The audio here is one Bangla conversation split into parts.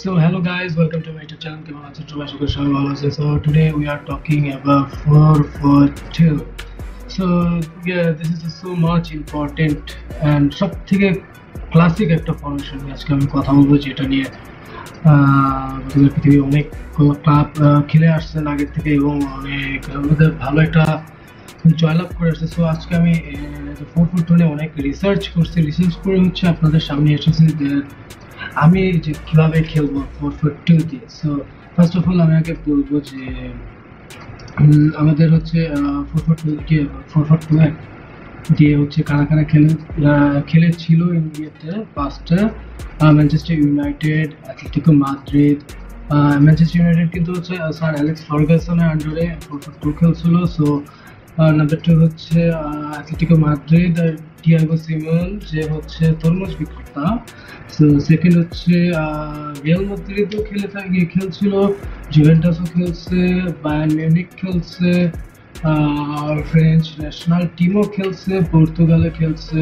So hello guys, welcome to my YouTube channel. কেমন আছেন সবাই? আশা করি সবাই ভালো আছেন. So today we are talking about 442. So yeah, this is so much important and সবথেকে ক্লাসিক একটা ফরমেশন নিয়ে আজকে আমি কথা বলবো, যেটা নিয়ে পৃথিবী অনেক ক্লাব খেলে আসছেন আগের থেকে এবং অনেক আমাদের ভালো একটা জয়লাভ করে আসছে. সো আজকে আমি 442 নিয়ে অনেক রিসার্চ করছি, রিসার্চ করে হচ্ছে আপনাদের সামনে এসেছি আমি যে কিভাবে খেলবো 442 দিয়ে. সো ফার্স্ট অফ অল আমি আগে বলবো যে আমাদের হচ্ছে 442 দিয়ে হচ্ছে কারা কারা খেলেছিল ইন্ডিয়াতে. ফার্স্টে Manchester United, Atletico Madrid. Manchester United কিন্তু হচ্ছে স্যার অ্যালেক্স ফার্গাসনের আন্ডারে 442 খেলছিল. সো নাম্বার 2 হচ্ছে অ্যাটলেটিকো মাদ্রিদ আর টিয়াগো সিমন, যে হচ্ছে তরমুজ বিক্রেতা. সো সেকেন্ড হচ্ছে রিয়াল মাদ্রিদও খেলছিল, জুভেন্টাসও খেলছে, বায়ার্ন মিউনিখ খেলছে, ফ্রেঞ্চ ন্যাশনাল টিমও খেলছে, পর্তুগালে খেলছে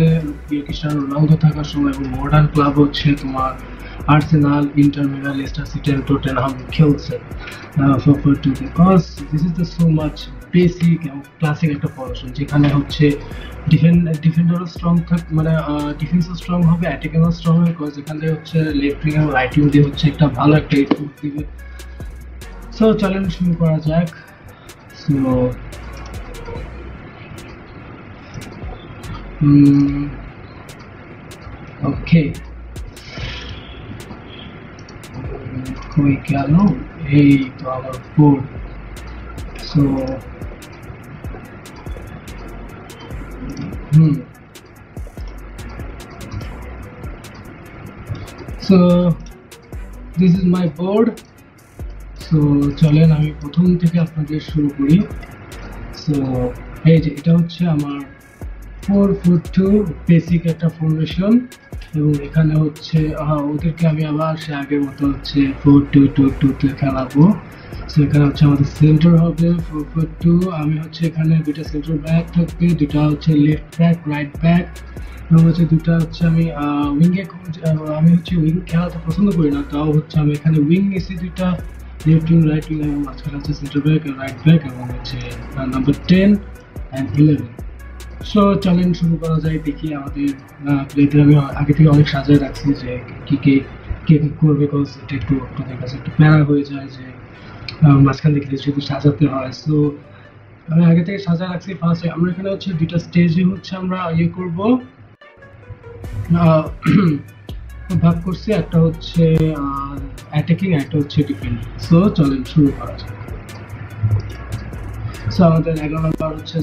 ক্রিস্টিয়ানো রোনালদো থাকার সময়, এবং মডার্ন ক্লাব হচ্ছে তোমার Arsenal, Inter Milan, Leicester City and Tottenham খেলছে 442 because this is the so much basic এবং ক্লাসিক একটা ফরমেশন, যেখানে হচ্ছে ডিফেন্ডারও স্ট্রং থাকে, মানে ডিফেন্সও স্ট্রং হবে, অ্যাটাকিংও স্ট্রং হবে, বিকজ এখানে হচ্ছে লেফট উইং এবং রাইট উইং দিয়ে হচ্ছে একটা ভালো একটা ইনপুট দিবে. সো চলেন শুরু করা যাক. সো ওকে, কই গেল? এই তো আমার board. So so this is my board. so চলেন আমি প্রথম থেকে আপনাদের শুরু করি. সো এই যে এটা হচ্ছে আমার 442 বেসিক একটা ফর্মেশন, এবং এখানে হচ্ছে ওদেরকে আমি আবার সে আগের মতো হচ্ছে 4-2-2-2 তে খেলাবো. সো এখানে হচ্ছে আমাদের সেন্টার হবে 442. আমি হচ্ছে এখানে দুইটা সেন্টার ব্যাক থাকবে, দুটা হচ্ছে লেফট ব্যাক, রাইট ব্যাক, এবং হচ্ছে দুটা হচ্ছে আমি হচ্ছে উইং খেলাতে পছন্দ করি না, তাও হচ্ছে আমি এখানে উইং নিয়েছি দুইটা, লেফট উইং, রাইট উইং, এবং মাঝখানে হচ্ছে সেন্টার ব্যাক, রাইট ব্যাক, এবং হচ্ছে নাম্বার 10 and 11. সো চলেন শুরু করা যায়. দেখি আমাদের প্লেতে আমি আগে থেকে অনেক সাজায় রাখছি যে কে করবে, বিকজ এটা একটু আপনাদের কাছে একটু প্যারা হয়ে যায় যে মাঝখান থেকে শুধু সাজাতে হয়. সো আমি আগে থেকে সাজা রাখছি. ফার্স্টে আমরা এখানে হচ্ছে দুইটা স্টেজে হচ্ছে আমরা করব, ভাগ করছি. একটা হচ্ছে অ্যাটাকিং, একটা হচ্ছে ডিফেন্ডিং. সো চলেন শুরু করা যাক. সো আমাদের 11 নম্বর হচ্ছে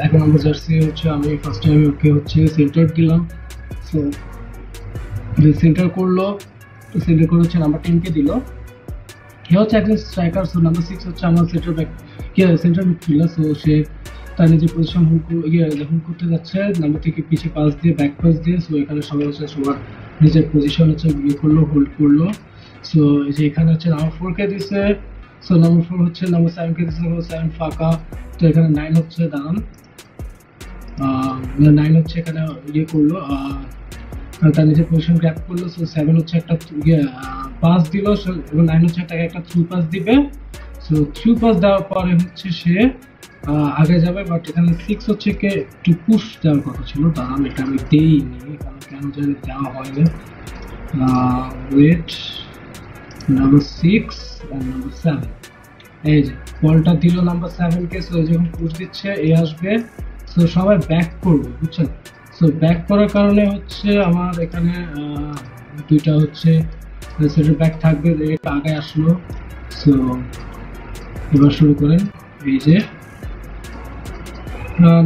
11 নম্বর জার্সি হচ্ছে আমি ফার্স্ট টাইম ওকে হচ্ছে সেন্টার দিলাম. সো সেন্টার করলো, তো সেন্টার করে হচ্ছে নাম্বার 10 কে দিল. কে হচ্ছে একজন স্ট্রাইকার. সো নাম্বার 6 হচ্ছে আমার centre back, centre midfielder. So সে তার নিজের পজিশন যখন করতে যাচ্ছে, নাম্বার থেকে পিছিয়ে পাস দিয়ে, ব্যাক পাস দিয়ে. সো এখানে সবাই হচ্ছে সবার নিজের পজিশন হচ্ছে করলো, হোল্ড করলো. সো এই যে এখানে হচ্ছে নাম্বার 4 কে দিছে. সো নাম্বার 4 হচ্ছে নাম্বার 7 কে দিছে, নাম্বার 7 ফাঁকা. তো এখানে 9 হচ্ছে দাঁড়ান, 9 হচ্ছে এখানে করলো, তার নিজের পজিশন গ্র্যাব করলো. সো 7 হচ্ছে একটা পাস দিল, এবং 9 হচ্ছে একটা থ্রু পাস দিবে. সো থ্রু পাস দেওয়ার পরে হচ্ছে সে আগে যাবে, বাট এখানে 6 হচ্ছে কে একটু পুশ দেওয়ার কথা ছিল, দাঁড়ান এটা আমি দেইনি, কারণ কেন জানি দেওয়া হয়নি. ওয়েট, নাম্বার 6 আর নাম্বার 7, এই যে বলটা দিল নাম্বার 7 কে. সো যখন পুশ দিচ্ছে এ আসবে, সো সবাই ব্যাক করবে, বুঝছেন. সো ব্যাক করার কারণে হচ্ছে আমার এখানে দুইটা হচ্ছে সেন্টার ব্যাক থাকবে, এটা আগে আসলো. সো এবার শুরু করেন. এই যে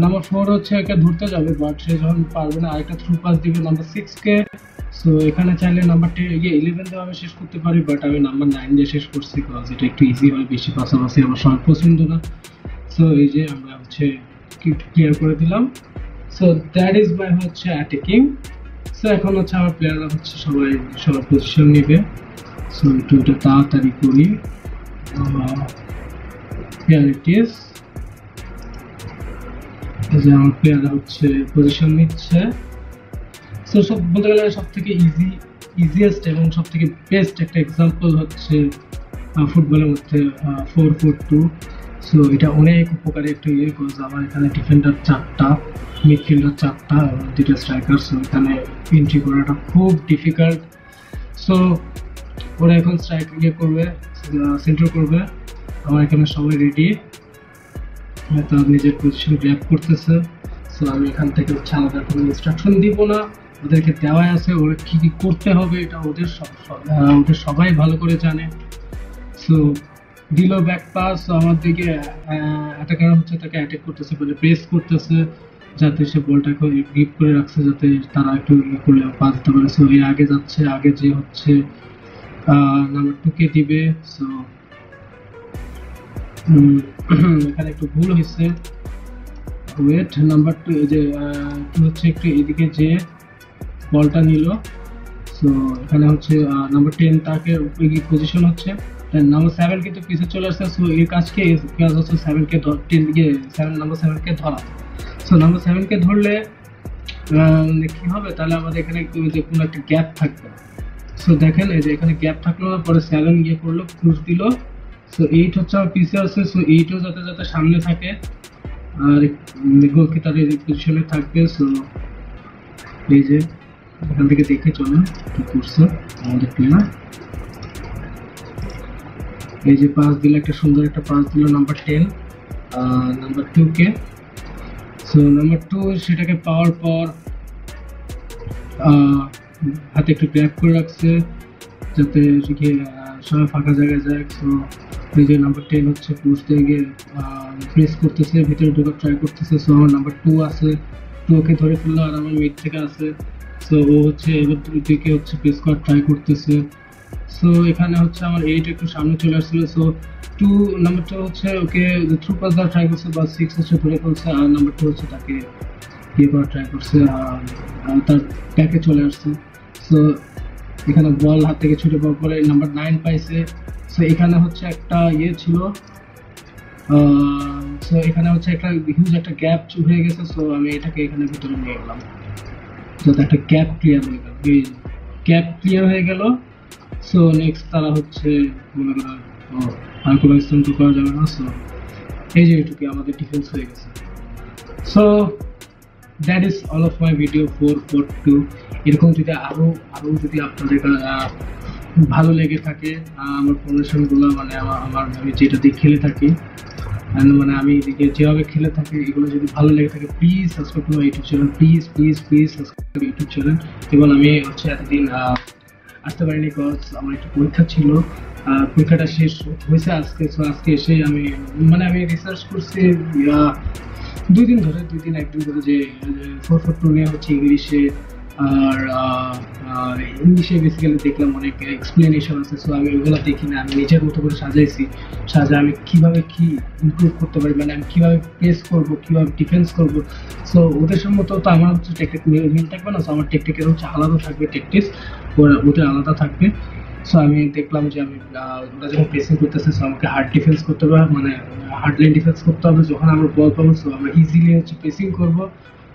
নাম্বার 4 হচ্ছে একে ধরতে যাবে, বাট সে যখন পারবে না আরেকটা থ্রু পাস দিবে নাম্বার 6 কে. সো এখানে চাইলে নাম্বার 11 দিয়ে আমি শেষ করতে পারি, বাট আমি নাম্বার 9 দিয়ে শেষ করছি, কারণ এটা একটু ইজি হয়, বেশি পাশাপাশি আমার সবার পছন্দ না. সো এই যে আমরা হচ্ছে ক্লিয়ার করে দিলাম. সো দ্যাট ইজ মাই হচ্ছে অ্যাটাকিং. সো এখন হচ্ছে আমার প্লেয়াররা হচ্ছে সবার পজিশন নেবে. সো একটু এটা তাড়াতাড়ি করি. হিয়ার ইট ইজ, যে আমার প্লেয়াররা হচ্ছে পজিশন নিচ্ছে. সো সব বলতে গেলে সব থেকে ইজি ইজিয়েস্ট এবং সব থেকে বেস্ট একটা এক্সাম্পল হচ্ছে ফুটবলের মধ্যে 4-4-2। সো এটা অনেক উপকারী একটা ইয়ে, বিকজ আমার এখানে ডিফেন্ডার 4টা, মিডফিল্ডার 4টা এবং 2টা স্ট্রাইকার। সো এখানে এন্ট্রি করাটা খুব ডিফিকাল্ট। সো ওরা এখন স্ট্রাইক ইয়ে করবে, সেন্টার করবে। আমার এখানে সবাই রেডি, তার নিজের পজিশন গ্র্যাব করতেছে। সো আমি এখান থেকে হচ্ছে আলাদা কোনো ইনস্ট্রাকশন দিব না, ওদেরকে দেওয়াই আছে ওরা কী কী করতে হবে, এটা ওদের সবাই ভালো করে জানে। সো দিল ব্যাক পাস, আমার দিকে অ্যাটাকার হচ্ছে তাকে অ্যাটাক করতেছে, মানে প্রেস করতেছে যাতে সে বলটাকে গ্রিপ করে রাখছে যাতে তারা একটু ইয়ে করলে পাস দিতে পারে। সো এর আগে যাচ্ছে, আগে যে হচ্ছে নাম্বার 2-কে দিবে। সো এখানে একটু ভুল হয়েছে, ওয়েট নাম্বার 2 এই যে কি হচ্ছে একটু এদিকে যে বলটা নিল। সো এখানে হচ্ছে নাম্বার 10 তাকে পজিশন হচ্ছে, নাম্বার 7 কিন্তু পিছে চলে আসছে। সো এর কাজ হচ্ছে 7কে 10 দিকে 7কে ধরা। সো নাম্বার 7কে ধরলে কি হবে, তাহলে আমাদের এখানে যে কোনো একটা গ্যাপ থাকবে। সো দেখেন এই যে এখানে গ্যাপ থাকলো না, পরে 7 ইয়ে করলো, পুশ দিল। সো 8 হচ্ছে আমার পিছে আছে। সো 8ও যাতে সামনে থাকে আর গোলকিপার এই পজিশনে থাকবে। সো এই যে এখান থেকে দেখে চলেন কি করছে আমাদের প্লেয়ার। এই যে পাস দিল, একটা সুন্দর একটা পাস দিল নাম্বার 10 নাম্বার 2-কে। সো নাম্বার 2 সেটাকে পাওয়ার পর হাতে একটু গ্র্যাব করে রাখছে যাতে সবাই ফাঁকা জায়গায় যায়। সো এই যে নাম্বার 10 হচ্ছে পুশ দিয়ে গিয়ে প্রেস করতেছে, ভিতরে ঢোকার ট্রাই করতেছে। সো আমার নাম্বার 2 আছে, 2-কে ধরে ফেললো আর আমার মিড থেকে আছে। সো ও হচ্ছে এবার দিকে হচ্ছে প্রেস করার ট্রাই করতেছে। সো এখানে হচ্ছে আমার 8 একটু সামনে চলে আসছিল। সো নাম্বার 2 হচ্ছে ওকে থ্রু পাস দেওয়ার ট্রাই করছে, বা 6 হচ্ছে ধরে ফেলছে, আর নাম্বার 2 হচ্ছে তাকে ইয়ে করার ট্রাই করছে, তার ব্যাকে চলে আসছে। সো এখানে বল হাত থেকে ছুটে পাওয়ার পরে নাম্বার 9 পাইছে। সো এখানে হচ্ছে একটা ইয়ে ছিল, সো এখানে হচ্ছে একটা হিউজ একটা গ্যাপ হয়ে গেছে। সো আমি এটাকে এখানে ভিতরে নিয়ে গেলাম যাতে একটা গ্যাপ ক্লিয়ার হয়ে গেল, এই গ্যাপ ক্লিয়ার হয়ে গেল। সো নেক্সট তারা হচ্ছে মনে করেন আর কোনো স্ট্যান্ড করা যাবে না। সো এই যে এটুকু আমাদের ডিফেন্স হয়ে গেছে। So that is all of my video 4-4-2। এরকম যদি আরও যদি আপনাদের ভালো লেগে থাকে আমার ফর্মেশনগুলো, মানে আমি যেটা দিয়ে খেলে থাকি, মানে আমি এদিকে যেভাবে খেলে থাকি, এগুলো যদি ভালো লেগে থাকে please subscribe to my YouTube channel, please subscribe two YouTube channel. এবং আমি হচ্ছে এতদিন আসতে পারিনি বিকজ আমার একটা পরীক্ষা ছিল, পরীক্ষাটা শেষ হয়েছে আজকে। সো আজকে এসে আমি রিসার্চ করছি 2 দিন ধরে, 1 দিন ধরে যে 4-4-2 নিয়ে হচ্ছে ইংলিশে, আর ইংলিশে বেসিক্যালি দেখলাম অনেক এক্সপ্লেনেশন আছে। সো আমি ওগুলো দেখি না, আমি নিজের মতো করে সাজাই আমি কীভাবে কী ইমপ্রুভ করতে পারি, মানে আমি কীভাবে প্রেস করবো, কীভাবে ডিফেন্স করবো। সো ওদের মতো তো আমার হচ্ছে টেকনিক মিল থাকবে না। সো আমার টেকনিকের হচ্ছে আলাদা থাকবে, টেকটিক্স ওদের আলাদা থাকবে। সো আমি দেখলাম যে আমি ওরা যখন প্রেসিং করতেছে, সো আমাকে হার্ড ডিফেন্স করতে হবে, মানে হার্ড লাইন ডিফেন্স করতে হবে। যখন আমরা বল পাবো, সো আমরা ইজিলি হচ্ছে প্রেসিং করবো,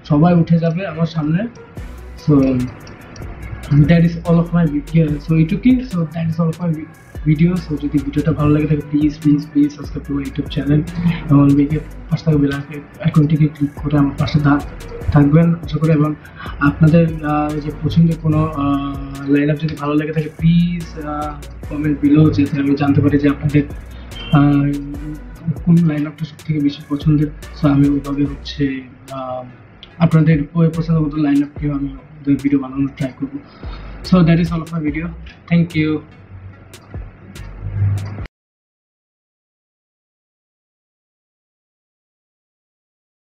সবাই উঠে যাবে আমার সামনে। So that is all of my video. So এইটুকুই। So that is all of my video. So যদি ভিডিওটা ভালো লাগে থাকে please subscribe to my YouTube channel এবং পাশে থাকা বেল আইকনটিকে ক্লিক করে আমার পাশে থাকবেন আশা করি। এবং আপনাদের যে পছন্দের কোনো লাইন আপ যদি ভালো লাগে থাকে প্লিজ কমেন্ট বিলো, যাতে আমি জানতে পারি যে আপনাদের কোন লাইন আপটা সব থেকে বেশি পছন্দের। সো আমি ওইভাবে হচ্ছে আপনাদের পছন্দের মতো লাইন আপকেও আমি ভিডিও বানানোর ট্রাই করবো। So that is all of my video. Thank you.